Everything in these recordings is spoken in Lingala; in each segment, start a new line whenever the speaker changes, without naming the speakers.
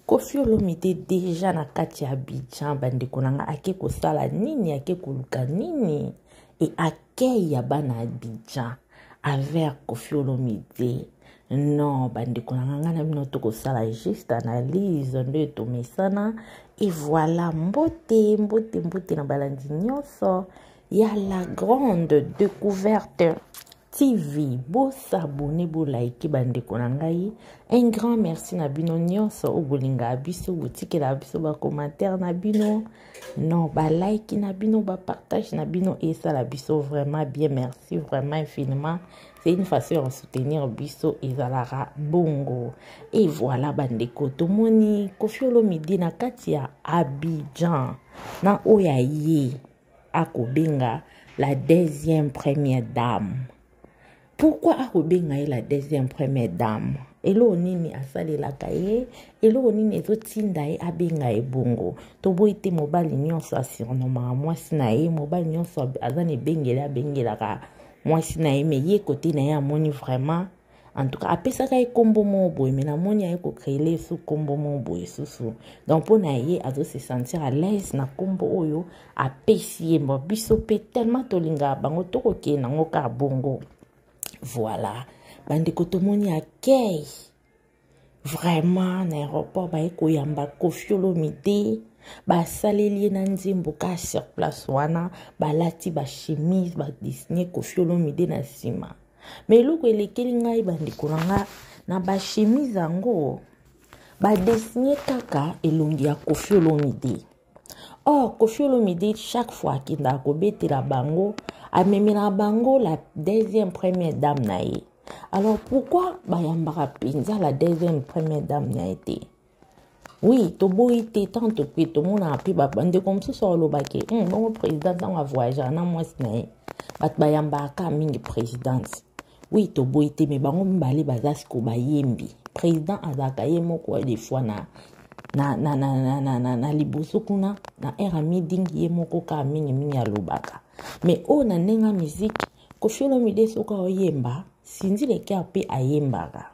Koffi Olomide déjà na kati ya Abidjan bandeko nanga ake kosala nini ake koluka nini et accueil ya bana Abidjan avec Koffi Olomide. Non, bandeko nanga na bino to kosala juste analyse nde tomesana et voilà mbote na balandi nyonso ya la grande découverte TV. Bo s'abonner, bo like bandeko na ngai. Un grand merci na bino nyonso o bolinga biso botike la biso ba commentaire na bino. Non, ba like na bino, ba partage na bino et ça la biso vraiment bien merci vraiment infiniment. C'est une façon de soutenir biso et zalara bongo. Et voilà bandeko tomoni Koffi Olomide na kati ya Abidjan na oyaye akobenga la deuxième première dame. Pourquoi akobenga la deuxième première dame? Elo nini asali la kaye, elo nini ezotinda ye abenga bongo. Tobo ite mobali nyonso asirnoma mwasi na ye, mobali nyonso azane bengela ka mwasi na ye, me ye kote na ye amoni vraiment. En tout cas, apesaka ye kombo mo boye, mais na moni ye ko créer sous kombo mo boye susu. Donc pour na ye azo se sentir à l'aise na kombo oyo apesi ye mo biso pe tellement tolinga bango toko ke nango ka bongo. Voilà, bandeko tomoni accueil vraiment na aéroport ba eko yamba Koffi Olomide ba saleli na nzimbo ka sur place wana ba lati ba chemise ba dessiner Koffi Olomide na sima. Mais loko elekeli ngai bandeko nanga na ba chemise ango ba dessiner kaka elongi ya Koffi Olomide. Or Koffi Olomide chaque fois qu'il a kobete la bango amemina bango la deuxième première dame na ye. Alors pourquoi bayambara pinza la deuxième première dame na été? Oui, tobo ite tanto pe to mona api ba bande comme ça sur le baké. Bon président dans voyager na moi sinaye. Bat bayambara ka mingi présidence. Oui, tobo ite me bango mbali bazasko bayembi. Président azaka ye moko des fois na liboso kuna na era meeting ye moko ka mingi alobaka. Mais on a nenga musique Koffi Olomide soka oyemba sinzi leke ape ayembaka.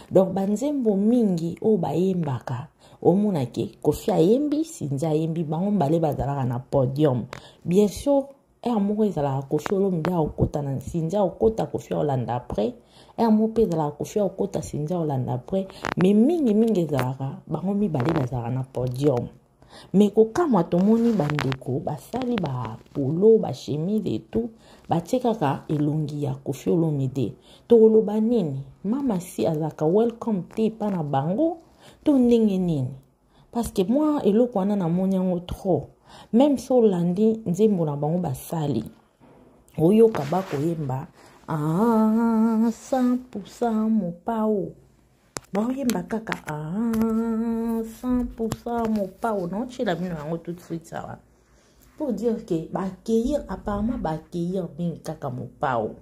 Donc banzembo mingi o bayembaka omona ke Koffi ayembi sinzi ayembi bango mbale bazalaka na podium. Bien sûr moko ezalaka Koffi Olomide akota na sinzi akota Koffi olanda après mo pe ezalaka Koffi akota sinzi olanda après. Mais mingi ezalaka bango mibale bazalaka na podium. Mais kokamwa tomoni bandeko basali ba polo ba chemise et tout batekaka elongi ya Koffi Olomide toloba nini mama si azaka welcome te pa na bango to ndenge nini parce que moi eloko wana na moni yango trop même so landi nzembo na bango basali oyoka bakoyemba 100% mopao Yemba kaka 100% mon pao non chez la bino yango tout de suite ça va pour dire que ba accueillir apparemment ba accueillir bien kaka mon pao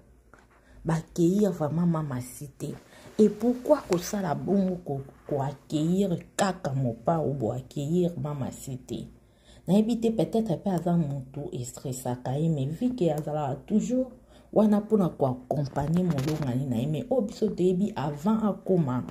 ba accueillir vraiment mama cité et pourquoi que ça la bongo ko accueillir kaka mon pao bo accueillir mama cité na éviter peut-être pas avoir mon tour et stressa kaye mais vu que azala toujours wana pona ko accompagner mon longani na mais obiso debi avant akoma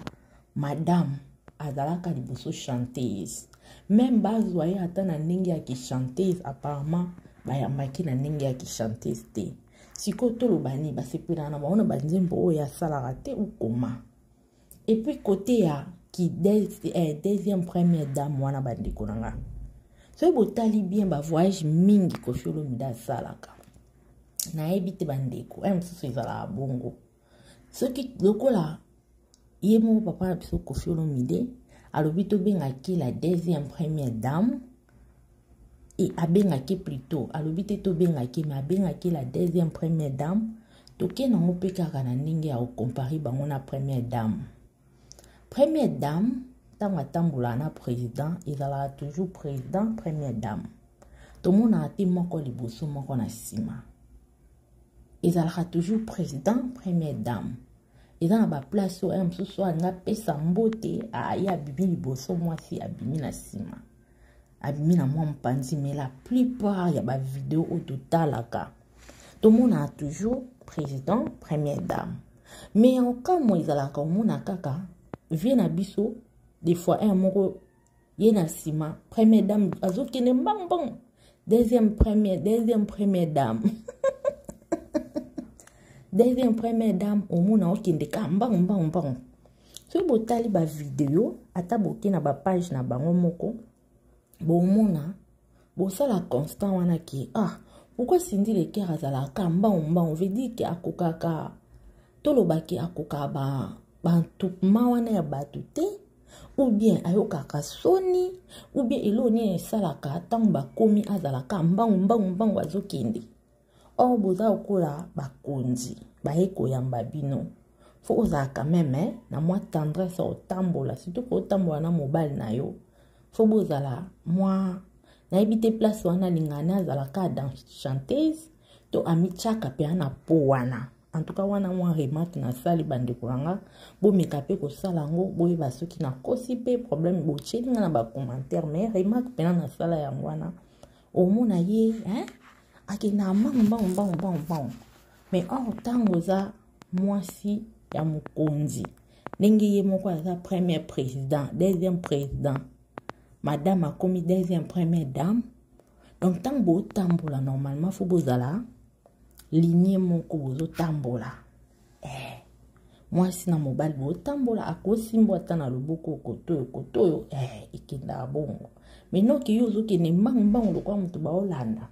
Madame azalaka liboso chanteuse. Même bazwaye ata na ndenge ya ki chanteuse apparemment bayambaki na ndenge ya ki chanteuse te. Siko tolobani basepela na baona banzembo oyo asalaka te ou comment. Et puis côté ya ki deuxième première dame wana bandeko nanga. So botali bien ba voyage mingi Koffi Olomide asalaka. Na ebite bandeko, msusu ezala bongo. Ce qui lokola Yemo papa biso Koffi Olomide alobito bengaki la deuxième première dame et abengaki plutôt alobite to bengaki mais abengaki la deuxième première dame toke na ngope kaka na ndenge ya comparer bango na première dame. Première dame tango atambola na président ezala toujours président première dame. Tomona ati moko liboso moko na sima. Ezala toujours président première dame. Et dans la place où on se soit na pesa mbote ya bibi liboso mwasi abimi na sima abimi na mwa mpanzi mais la plupart ya ba vidéo au totalaka tout le monde a toujours président première dame mais en cas moi izalaka mona kaka vient na biso des fois moko Ye na sima, première dame, azokende mbang mbang. Deuxième première dame. Deuxième première dame, omona okende ka mbang mbang mbang. So botali ba vidéo, ata boke na ba page na bango moko, bomona, bosala constant wana ki, pourquoi Cindy Leker azala ka mbang mbang, veut dire ki akokaka, tolobaki akoka ba ntoupema wana ya batu te, ou bien ayokaka soni, ou bien eloni esalaka tango bakomi azalaka mbang mbang mbang wazokende. Or boza okola bakonzi, baeko yamba bino. Faut oza quand même, na moi tendresse au tambola, surtout ko tambola na mobile na yo. Faut bozala, moi, na ebite place wana lingana azalaka dans chanteuse, to amichaka pe ana po wana. En tout cas, wana moi remarque na sali bande kuranga, bo mekape ko salango, bo eba soki na kosi pe problème bo cheli na ba commentaire, mais remarque pe na sala ya wana. Au mona ye, ake na mbang. Mais or tango za mwasi ya mukonzi. Ndenge ye moko aza premier président, deuxième président. Madame a commis deuxième première dame. Donc tango bo tambola normalement faut bozala lignée moko bozo tambola. Mwasi na mobile bo tambola akosimbo ata na loboko kotoyo ikenda bongo. Mais non ki yo zo ke ne mbang lokwa mutu ba Hollanda.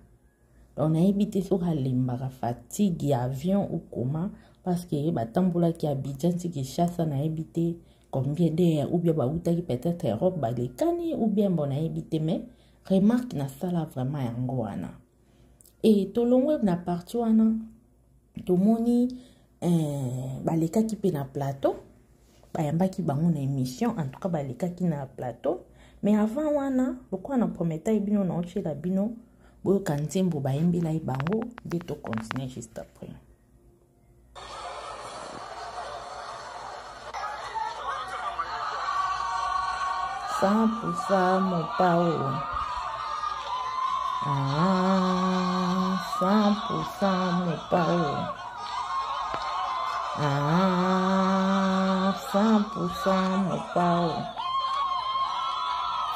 On a évité sur la fatigue, avion ou comment, parce que batambola qui Abidjan, qui chasse, on a évité combien d'heures, ou bien qui peut-être Europe, les cani, ou bien on a évité, mais remarque na sala vraiment yangoana. Et tout le monde na parti wana, tout le monde, les cas qui pe na plateau, yamba qui bango na émission, en tout cas les cas qui na plateau, mais avant wana, pourquoi on a prometté bino na oche la bino. Boyo kantembo ba imbila ibango, de to continuer juste après. Sans pour ça mon pao. Sans pour ça mon pao. Sans pour ça mon pao.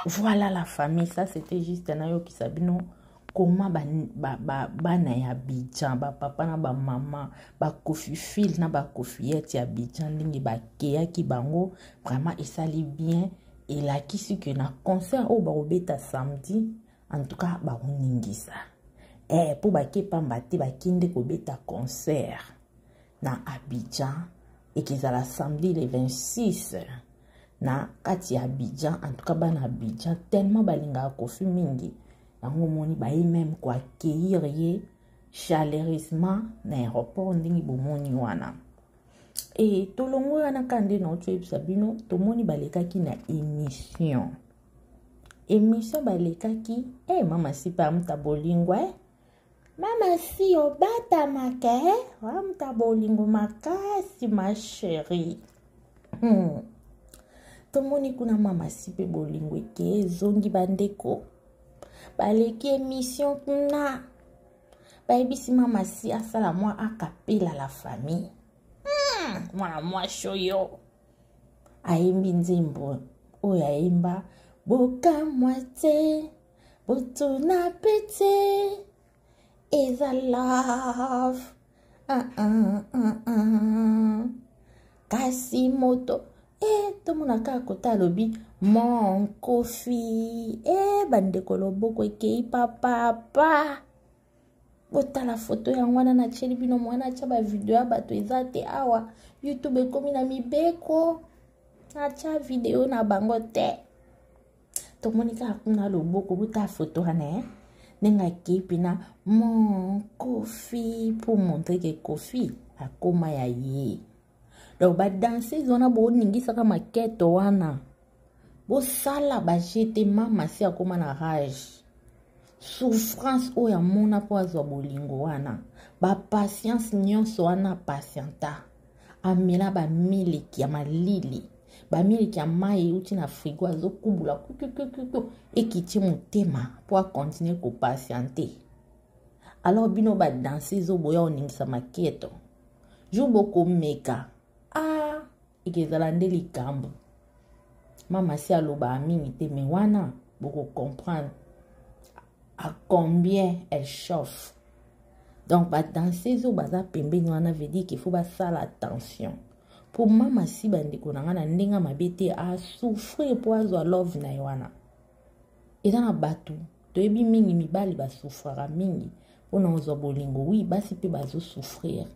Voilà la famille, ça c'était juste un ayo qui sabino. Comment bana ya Abidjan, papa na maman, kofi fil na kofiette ya Abidjan, lingi keya ki bango, vraiment esali bien. Et là qui si que na concert au barobeta samedi, en tout cas ningisa. Pour bake pambate bakinde ko beta concert na Abidjan et qu'ils à la samedi le 26 na kati Abidjan, en tout cas bana Abidjan tellement balinga kofi mingi. Yango moni bayi même quoi accueillir ye chaleureusement na aéroport ndingi bomoni wana. Et tolongo yana kande na ocho ebisabino tomoni balekaki na émission balekaki mama si pa mta bolingwa mama si obata maka mta bolingo makasi ma chérie. Tomoni kuna mama si pe bolingo ke zongi bandeko baleki émission kuna baibisi mama si asala moi akapela la famille mwana mwa shoyo aimbi nzimbo oyo aimba boka mwate botuna pete eza love kasi moto tomona kaka kota alobi mon kofi bandeko loboko ekei papa botala foto ya mwana na cheli bino mwana acha ba video ya bato eza te awa YouTube ekomi na mibeko acha video na bango te tomoni kaka kuna loboko bota foto wana nenga kepi na mon kofi pour montrer que kofi akoma ya ye. Donc ba danser zona bo ningisa kama keto wana bo sala ba jete mama si akoma na rage souffrance o ya mona po azwa bolingo wana ba patience nyonso wana patienta amela ba miliki ya malili ba miliki ya mai uti na frigo azokubula kukukuku ekiti motema po continuer ko patienter. Alors bino ba danser zo boya oningisa maketo jo boko meka ikezala nde likambo Maman si aloba mingi te mais wana beaucoup comprendre à combien elle chauffe. Donc dans ces eaux baza pembeni wana veut dire qu'il faut ba ça attention. Pour maman si bandeko na ngana ndenga mabete a souffrir pour azwa love na wana. Eza na batu toyebi mingi mibali ba souffrira mingi pona ozwa bolingo oui basi pe bazo souffrir.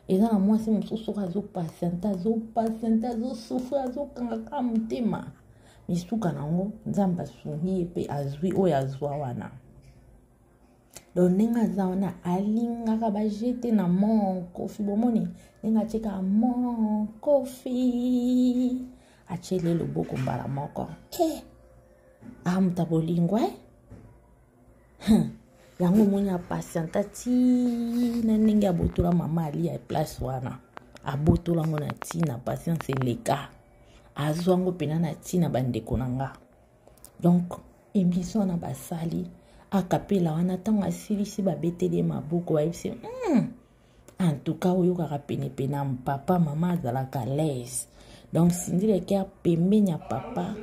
Eza na mwasi mosusu azo patienta zo souffrir azo kanga mutema misuka nango nzamba sungi pe azwi oyo azwa wana. Donc nenga zaona alinga ba jete na mon kofi bomoni nenga cheka mon kofi achele loboko mbala moko amtabolingo yango monya patienta ti na ndenge abotola mama ali ya place wana abotola ngo na ti na patience leka azwango pena na ti na bandeko nanga. Donc émission na basali akapela wana tango asilisi babeteli maboko bayebisi en tout cas oyo kaka penepene na papa mama azalaka l'aise. Donc sindileke pembeni ya papa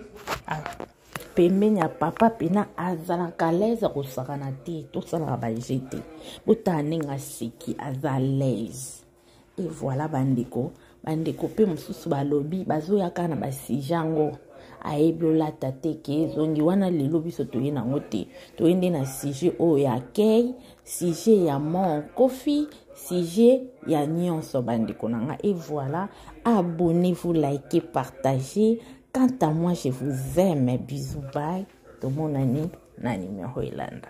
pembeni ya papa pena azalaka l'aise kosakana te tosalaka bajete botala ndenge aseki aza l'aise. Et voilà bandeko pe mosusu balobi bazoyaka na basije yango ayebi olata te ke ezongi wana lelo biso toye nango te toyende na sujet oyo ya accueil, sujet ya mon kofi, sujet ya nyonso bandeko nanga. Et voilà, abonnez-vous, likez, partagez. Quant à moi, je vous aime, bisous, bye. Tout mon ami na numéro Elanda.